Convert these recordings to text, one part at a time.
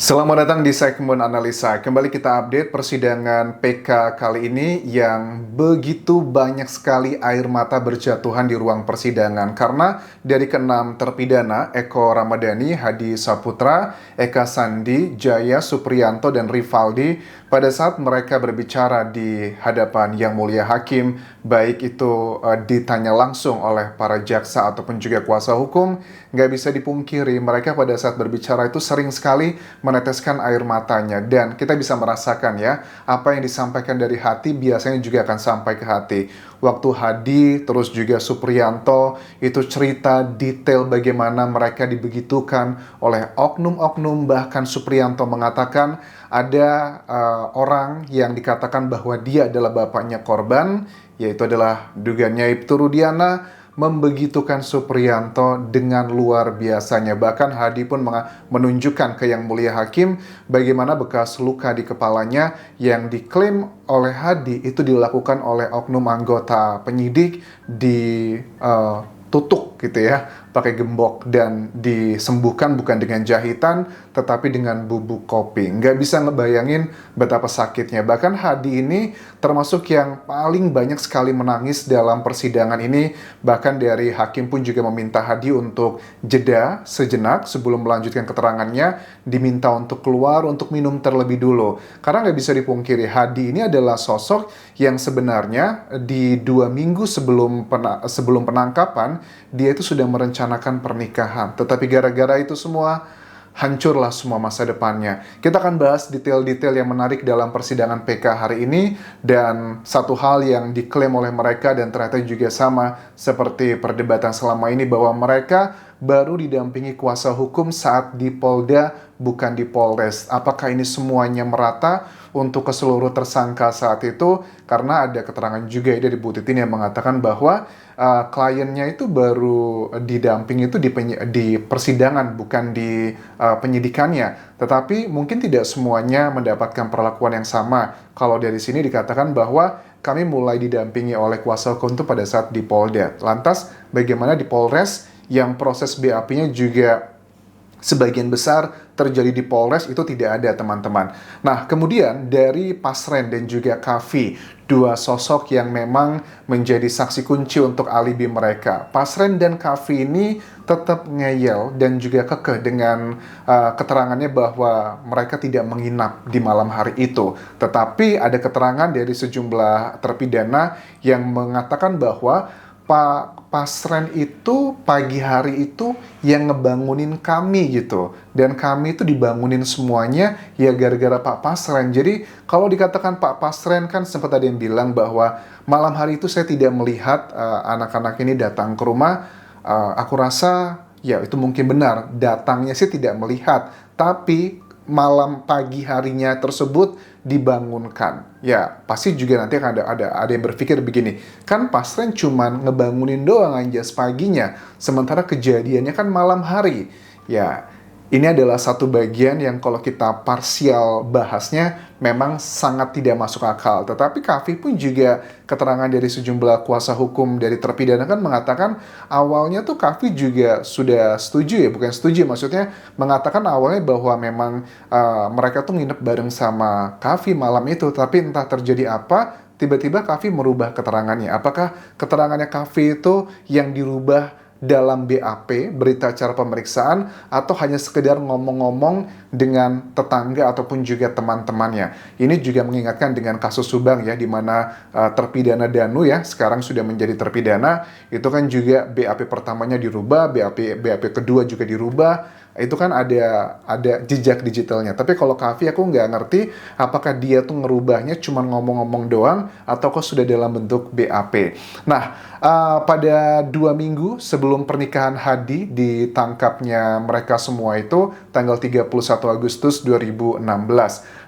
Selamat datang di segmen analisa. Kembali kita update persidangan PK kali ini yang begitu banyak sekali air mata berjatuhan di ruang persidangan karena dari keenam terpidana Eko Ramadhani, Hadi Saputra, Eka Sandi, Jaya Supriyanto, dan Rivaldi pada saat mereka berbicara di hadapan Yang Mulia Hakim, baik itu ditanya langsung oleh para jaksa ataupun juga kuasa hukum, nggak bisa dipungkiri mereka pada saat berbicara itu sering sekali meneteskan air matanya, dan kita bisa merasakan ya, apa yang disampaikan dari hati biasanya juga akan sampai ke hati. Waktu Hadi terus juga Supriyanto itu cerita detail bagaimana mereka dibegitukan oleh oknum-oknum, bahkan Supriyanto mengatakan ada orang yang dikatakan bahwa dia adalah bapaknya korban, yaitu adalah dugaannya Ibtu Rudiana, membegitukan Supriyanto dengan luar biasanya. Bahkan Hadi pun menunjukkan ke Yang Mulia Hakim bagaimana bekas luka di kepalanya yang diklaim oleh Hadi itu dilakukan oleh oknum anggota penyidik di tutuk gitu ya, pakai gembok, dan disembuhkan bukan dengan jahitan tetapi dengan bubuk kopi. Nggak bisa ngebayangin betapa sakitnya. Bahkan Hadi ini termasuk yang paling banyak sekali menangis dalam persidangan ini. Bahkan dari hakim pun juga meminta Hadi untuk jeda sejenak sebelum melanjutkan keterangannya, diminta untuk keluar untuk minum terlebih dulu. Karena nggak bisa dipungkiri, Hadi ini adalah sosok yang sebenarnya di 2 minggu sebelum penangkapan, dia itu sudah merencanakan pernikahan. Tetapi gara-gara itu semua, hancurlah semua masa depannya. Kita akan bahas detail-detail yang menarik dalam persidangan PK hari ini, dan satu hal yang diklaim oleh mereka dan ternyata juga sama seperti perdebatan selama ini, bahwa mereka baru didampingi kuasa hukum saat di Polda, bukan di Polres. Apakah ini semuanya merata untuk keseluruh tersangka saat itu? Karena ada keterangan juga dari Bu Titin yang mengatakan bahwa kliennya itu baru didamping itu di persidangan, bukan di penyidikannya. Tetapi mungkin tidak semuanya mendapatkan perlakuan yang sama. Kalau dari sini dikatakan bahwa kami mulai didampingi oleh kuasa hukum itu pada saat di Polda. Lantas bagaimana di Polres yang proses BAP-nya juga sebagian besar terjadi di Polres, itu tidak ada, teman-teman. Nah, kemudian dari Pasren dan juga Kavi, dua sosok yang memang menjadi saksi kunci untuk alibi mereka. Pasren dan Kavi ini tetap ngeyel dan juga kekeh dengan keterangannya bahwa mereka tidak menginap di malam hari itu. Tetapi ada keterangan dari sejumlah terpidana yang mengatakan bahwa Pak Pasren itu pagi hari itu yang ngebangunin kami gitu. Dan kami itu dibangunin semuanya ya gara-gara Pak Pasren. Jadi kalau dikatakan Pak Pasren, kan sempat ada yang bilang bahwa malam hari itu saya tidak melihat anak-anak ini datang ke rumah. Aku rasa ya itu mungkin benar. Datangnya sih tidak melihat. Tapi malam pagi harinya tersebut dibangunkan. Ya, pasti juga nanti akan ada yang berpikir begini, kan Pasren cuman ngebangunin doang anjas paginya, sementara kejadiannya kan malam hari. Ya, ini adalah satu bagian yang kalau kita parsial bahasnya memang sangat tidak masuk akal. Tetapi Kavi pun juga keterangan dari sejumlah kuasa hukum dari terpidana kan mengatakan awalnya tuh Kavi juga sudah setuju ya, bukan setuju, maksudnya mengatakan awalnya bahwa memang mereka tuh nginep bareng sama Kavi malam itu. Tapi entah terjadi apa, tiba-tiba Kavi merubah keterangannya. Apakah keterangannya Kavi itu yang dirubah dalam BAP, berita acara pemeriksaan, atau hanya sekedar ngomong-ngomong dengan tetangga ataupun juga teman-temannya? Ini juga mengingatkan dengan kasus Subang ya, di mana terpidana Danu ya sekarang sudah menjadi terpidana. Itu kan juga BAP pertamanya dirubah, BAP kedua juga dirubah. Itu kan ada jejak digitalnya. Tapi kalau Kavi, aku nggak ngerti apakah dia tuh ngerubahnya cuma ngomong-ngomong doang atau kok sudah dalam bentuk BAP. Nah, pada 2 minggu sebelum pernikahan Hadi, ditangkapnya mereka semua itu tanggal 31 Agustus 2016.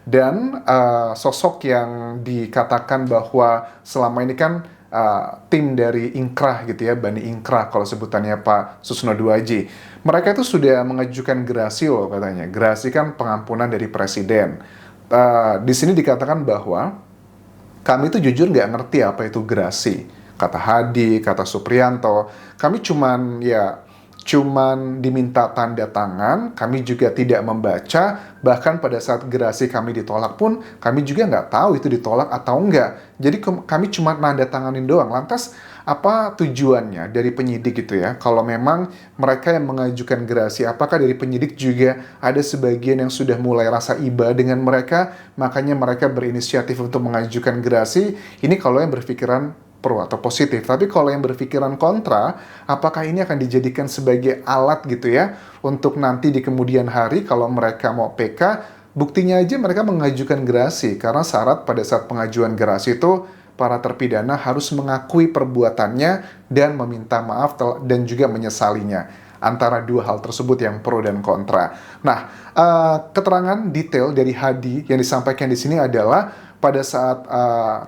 Dan sosok yang dikatakan bahwa selama ini kan tim dari Inkrah gitu ya, Bani Inkrah kalau sebutannya Pak Susno Duaji. Mereka itu sudah mengajukan gerasi loh katanya. Gerasi kan pengampunan dari presiden. Di sini dikatakan bahwa kami itu jujur nggak ngerti apa itu gerasi. Kata Hadi, kata Supriyanto, kami cuman ya cuman diminta tanda tangan, kami juga tidak membaca, bahkan pada saat gerasi kami ditolak pun, kami juga nggak tahu itu ditolak atau enggak. Jadi kami cuma nanda tanganin doang. Lantas, apa tujuannya dari penyidik gitu ya? Kalau memang mereka yang mengajukan gerasi, apakah dari penyidik juga ada sebagian yang sudah mulai rasa iba dengan mereka, makanya mereka berinisiatif untuk mengajukan gerasi? Ini kalau yang berpikiran pro atau positif. Tapi kalau yang berpikiran kontra, apakah ini akan dijadikan sebagai alat gitu ya untuk nanti di kemudian hari kalau mereka mau PK, buktinya aja mereka mengajukan gerasi karena syarat pada saat pengajuan gerasi itu para terpidana harus mengakui perbuatannya dan meminta maaf dan juga menyesalinya. Antara dua hal tersebut yang pro dan kontra. Nah, keterangan detail dari Hadi yang disampaikan di sini adalah pada saat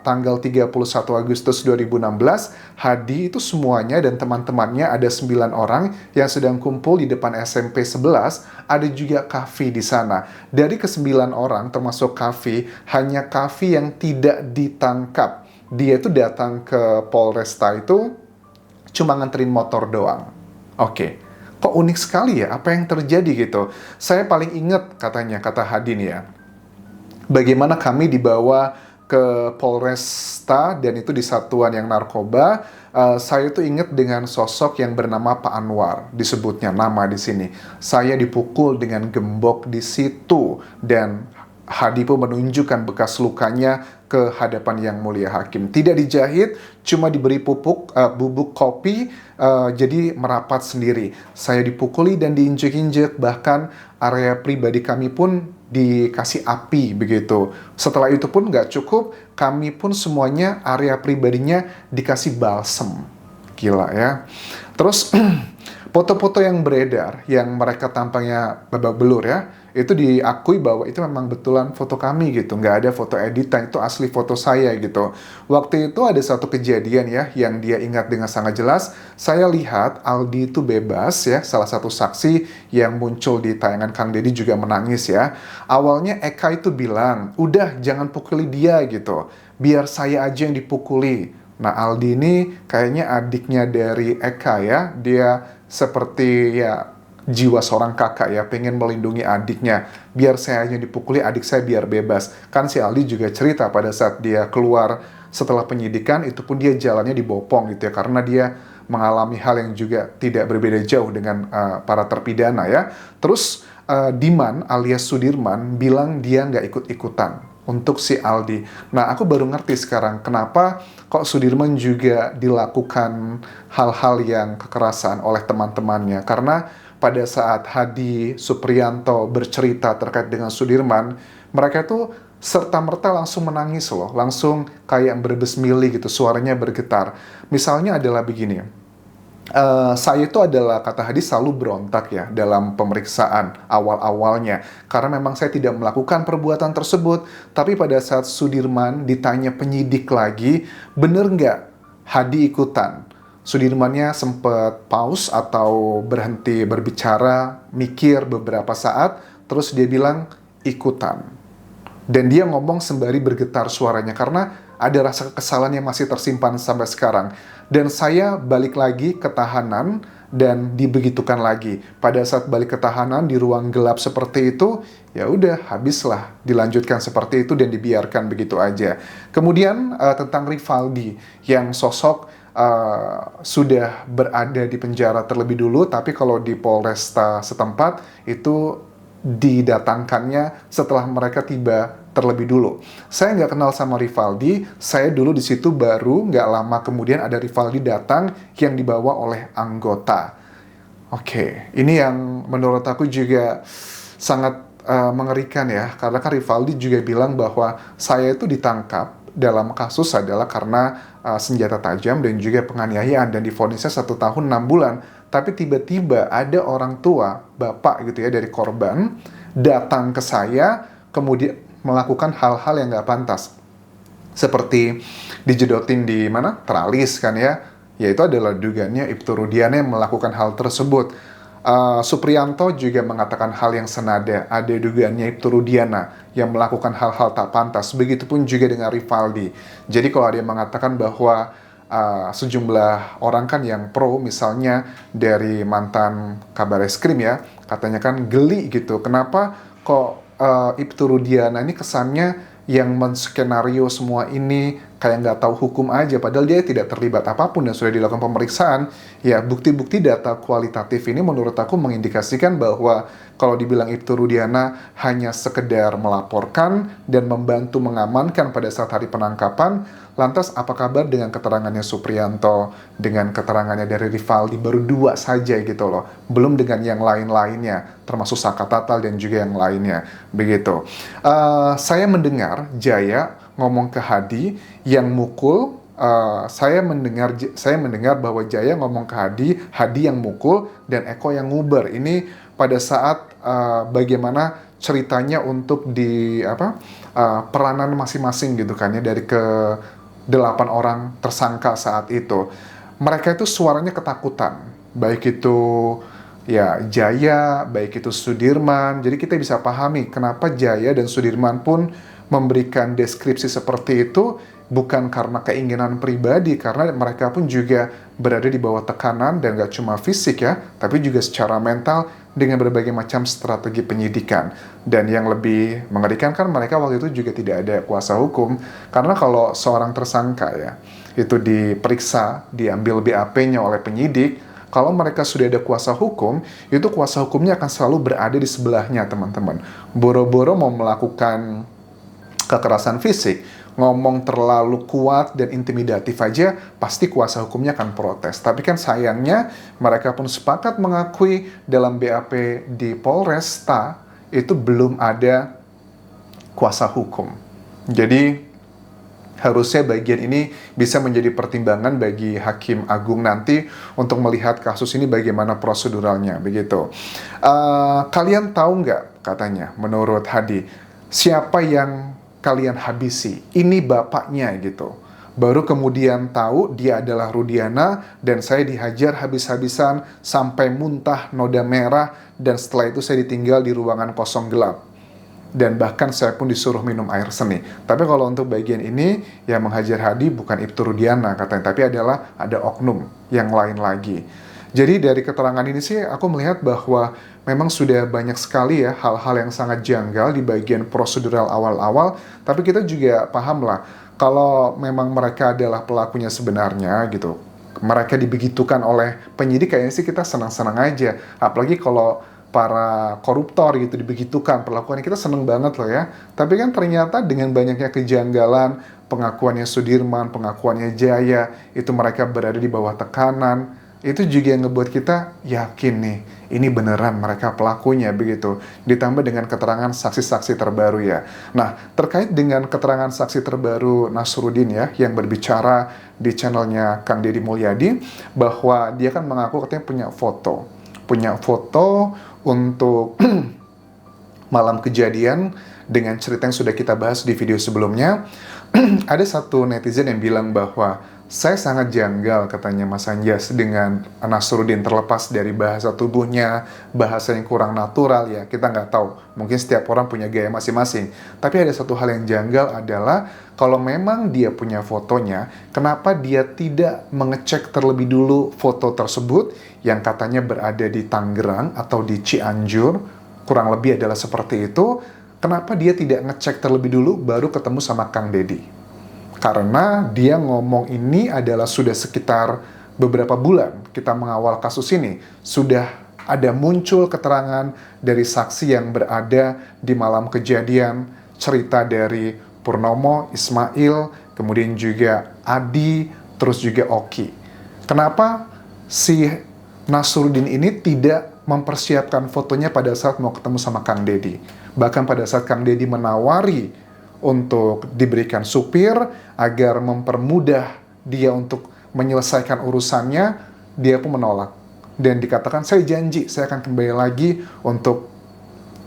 tanggal 31 Agustus 2016, Hadi itu semuanya dan teman-temannya ada 9 orang yang sedang kumpul di depan SMP 11, ada juga Kavi di sana. Dari ke-9 orang termasuk Kavi, hanya Kavi yang tidak ditangkap. Dia itu datang ke Polresta itu cuma nganterin motor doang. Oke. Kok unik sekali ya, apa yang terjadi gitu. Saya paling ingat katanya, kata Hadi nih ya, bagaimana kami dibawa ke Polresta dan itu di satuan yang narkoba. Saya tuh ingat dengan sosok yang bernama Pak Anwar, disebutnya nama di sini. Saya dipukul dengan gembok di situ dan Hadi pun menunjukkan bekas lukanya ke hadapan Yang Mulia Hakim. Tidak dijahit, cuma diberi bubuk kopi, jadi merapat sendiri. Saya dipukuli dan diinjek-injek, bahkan area pribadi kami pun dikasih api begitu. Setelah itu pun nggak cukup, kami pun semuanya area pribadinya dikasih balsem. Gila ya. Terus foto-foto yang beredar, yang mereka tampangnya babak belur ya, itu diakui bahwa itu memang betulan foto kami gitu, nggak ada foto editan, itu asli foto saya gitu. Waktu itu ada satu kejadian ya, yang dia ingat dengan sangat jelas. Saya lihat Aldi itu bebas ya, salah satu saksi yang muncul di tayangan Kang Deddy juga menangis ya. Awalnya Eka itu bilang, udah jangan pukuli dia gitu, biar saya aja yang dipukuli. Nah, Aldi ini kayaknya adiknya dari Eka ya, dia seperti ya jiwa seorang kakak ya, pengen melindungi adiknya. Biar saya hanya dipukuli, adik saya biar bebas. Kan si Aldi juga cerita pada saat dia keluar setelah penyidikan, itu pun dia jalannya dibopong gitu ya, karena dia mengalami hal yang juga tidak berbeda jauh dengan para terpidana ya. Terus Diman alias Sudirman bilang dia nggak ikut-ikutan untuk si Aldi. Nah, aku baru ngerti sekarang kenapa kok Sudirman juga dilakukan hal-hal yang kekerasan oleh teman-temannya. Karena pada saat Hadi Suprianto bercerita terkait dengan Sudirman, mereka tuh serta-merta langsung menangis loh, langsung kayak berbesmili gitu, suaranya bergetar. Misalnya adalah begini, saya itu adalah, kata Hadi, selalu berontak ya dalam pemeriksaan awal-awalnya, karena memang saya tidak melakukan perbuatan tersebut. Tapi pada saat Sudirman ditanya penyidik lagi, bener nggak Hadi ikutan? Sudirmannya sempat pause atau berhenti berbicara, mikir beberapa saat, terus dia bilang ikutan. Dan dia ngomong sembari bergetar suaranya karena ada rasa kekesalan yang masih tersimpan sampai sekarang. Dan saya balik lagi ke tahanan dan dibegitukan lagi. Pada saat balik ke tahanan di ruang gelap seperti itu, ya udah habislah, dilanjutkan seperti itu dan dibiarkan begitu aja. Kemudian tentang Rivaldi yang sosok sudah berada di penjara terlebih dulu, tapi kalau di Polresta setempat itu didatangkannya setelah mereka tiba terlebih dulu. Saya nggak kenal sama Rivaldi, saya dulu di situ baru nggak lama kemudian ada Rivaldi datang yang dibawa oleh anggota. Oke, ini yang menurut aku juga sangat mengerikan ya, karena kan Rivaldi juga bilang bahwa saya itu ditangkap dalam kasus adalah karena senjata tajam dan juga penganiayaan dan divonisnya 1 tahun 6 bulan. Tapi tiba-tiba ada orang tua, bapak gitu ya dari korban, datang ke saya, kemudian melakukan hal-hal yang nggak pantas. Seperti dijedotin di mana? Teralis kan ya. Yaitu adalah dugaannya Ibtu Rudiana yang melakukan hal tersebut. Suprianto juga mengatakan hal yang senada. Ada dugaannya Ibtu Rudiana yang melakukan hal-hal tak pantas. Begitupun juga dengan Rivaldi. Jadi kalau ada yang mengatakan bahwa sejumlah orang kan yang pro, misalnya dari mantan Kabar Eskrim ya, katanya kan geli gitu, kenapa kok Ibtu Rudiana ini kesannya yang menskenario semua ini kayak nggak tahu hukum aja, padahal dia tidak terlibat apapun dan sudah dilakukan pemeriksaan. Ya, bukti-bukti data kualitatif ini menurut aku mengindikasikan bahwa kalau dibilang Ibtu Rudiana hanya sekedar melaporkan dan membantu mengamankan pada saat hari penangkapan, lantas apa kabar dengan keterangannya Supriyanto, dengan keterangannya dari Rivaldi, baru 2 saja gitu loh, belum dengan yang lain-lainnya, termasuk Saka Tatal dan juga yang lainnya, begitu. Saya mendengar Jaya ngomong ke Hadi yang mukul. Saya mendengar bahwa Jaya ngomong ke Hadi yang mukul dan Eko yang nguber. Ini pada saat bagaimana ceritanya untuk di peranan masing-masing gitu kan ya, dari ke 8 orang tersangka saat itu. Mereka itu suaranya ketakutan, baik itu ya Jaya, baik itu Sudirman. Jadi kita bisa pahami kenapa Jaya dan Sudirman pun memberikan deskripsi seperti itu, bukan karena keinginan pribadi, karena mereka pun juga berada di bawah tekanan, dan gak cuma fisik ya, tapi juga secara mental dengan berbagai macam strategi penyidikan. Dan yang lebih mengerikan kan mereka waktu itu juga tidak ada kuasa hukum, karena kalau seorang tersangka ya, itu diperiksa, diambil BAP-nya oleh penyidik, kalau mereka sudah ada kuasa hukum, itu kuasa hukumnya akan selalu berada di sebelahnya, teman-teman. Boro-boro mau melakukan kekerasan fisik, ngomong terlalu kuat dan intimidatif aja, pasti kuasa hukumnya akan protes. Tapi kan sayangnya, mereka pun sepakat mengakui dalam BAP di Polresta, itu belum ada kuasa hukum. Jadi, harusnya bagian ini bisa menjadi pertimbangan bagi Hakim Agung nanti untuk melihat kasus ini bagaimana proseduralnya, begitu. Kalian tahu nggak, katanya, menurut Hadi, siapa yang kalian habisi? Ini bapaknya gitu. Baru kemudian tahu dia adalah Rudiana, dan saya dihajar habis-habisan sampai muntah noda merah, dan setelah itu saya ditinggal di ruangan kosong gelap. Dan bahkan saya pun disuruh minum air seni. Tapi kalau untuk bagian ini, yang menghajar Hadi bukan Ibtu Rudiana katanya, tapi adalah ada oknum yang lain lagi. Jadi dari keterangan ini sih aku melihat bahwa memang sudah banyak sekali ya hal-hal yang sangat janggal di bagian prosedural awal-awal. Tapi kita juga paham lah, kalau memang mereka adalah pelakunya sebenarnya gitu, mereka dibegitukan oleh penyidik, kayaknya sih kita senang-senang aja. Apalagi kalau para koruptor gitu dibegitukan perlakuannya, kita seneng banget loh ya. Tapi kan ternyata dengan banyaknya kejanggalan, pengakuannya Sudirman, pengakuannya Jaya, itu mereka berada di bawah tekanan, itu juga yang ngebuat kita yakin nih, ini beneran mereka pelakunya, begitu. Ditambah dengan keterangan saksi-saksi terbaru ya. Nah, terkait dengan keterangan saksi terbaru Nasruddin ya, yang berbicara di channelnya Kang Deddy Mulyadi, bahwa dia kan mengaku katanya punya foto untuk malam kejadian dengan cerita yang sudah kita bahas di video sebelumnya. Ada satu netizen yang bilang bahwa saya sangat janggal, katanya Mas Anjas, dengan Nasruddin, terlepas dari bahasa tubuhnya, bahasa yang kurang natural ya, kita nggak tahu, mungkin setiap orang punya gaya masing-masing. Tapi ada satu hal yang janggal adalah, kalau memang dia punya fotonya, kenapa dia tidak mengecek terlebih dulu foto tersebut, yang katanya berada di Tangerang atau di Cianjur, kurang lebih adalah seperti itu. Kenapa dia tidak ngecek terlebih dulu, baru ketemu sama Kang Deddy? Karena dia ngomong ini adalah sudah sekitar beberapa bulan kita mengawal kasus ini. Sudah ada muncul keterangan dari saksi yang berada di malam kejadian, cerita dari Purnomo, Ismail, kemudian juga Adi, terus juga Oki. Kenapa si Nasruddin ini tidak mempersiapkan fotonya pada saat mau ketemu sama Kang Deddy? Bahkan pada saat Kang Deddy menawari untuk diberikan supir agar mempermudah dia untuk menyelesaikan urusannya, dia pun menolak. Dan dikatakan, saya janji saya akan kembali lagi untuk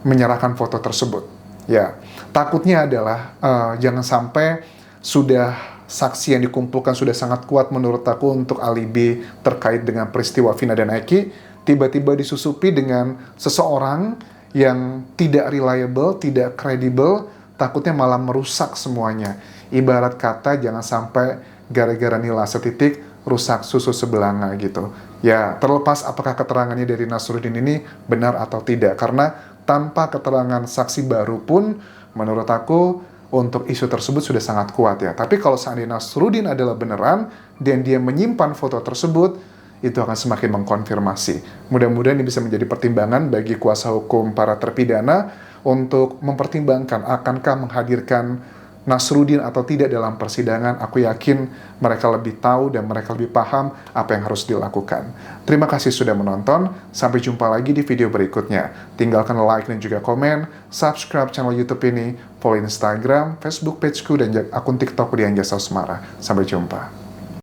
menyerahkan foto tersebut. Ya, takutnya adalah jangan sampai sudah saksi yang dikumpulkan sudah sangat kuat menurut aku untuk alibi terkait dengan peristiwa Vina dan Eki, tiba-tiba disusupi dengan seseorang yang tidak reliable, tidak kredibel, takutnya malah merusak semuanya. Ibarat kata, jangan sampai gara-gara nilai setitik rusak susu sebelanga gitu. Ya, terlepas apakah keterangannya dari Nasruddin ini benar atau tidak, karena tanpa keterangan saksi baru pun menurut aku untuk isu tersebut sudah sangat kuat ya. Tapi kalau seandainya Nasruddin adalah beneran dan dia menyimpan foto tersebut, itu akan semakin mengkonfirmasi. Mudah-mudahan ini bisa menjadi pertimbangan bagi kuasa hukum para terpidana untuk mempertimbangkan akankah menghadirkan Nasruddin atau tidak dalam persidangan. Aku yakin mereka lebih tahu dan mereka lebih paham apa yang harus dilakukan. Terima kasih sudah menonton. Sampai jumpa lagi di video berikutnya. Tinggalkan like dan juga komen, subscribe channel YouTube ini, follow Instagram, Facebook pageku, dan akun TikTok di Anjasa Usmara. Sampai jumpa.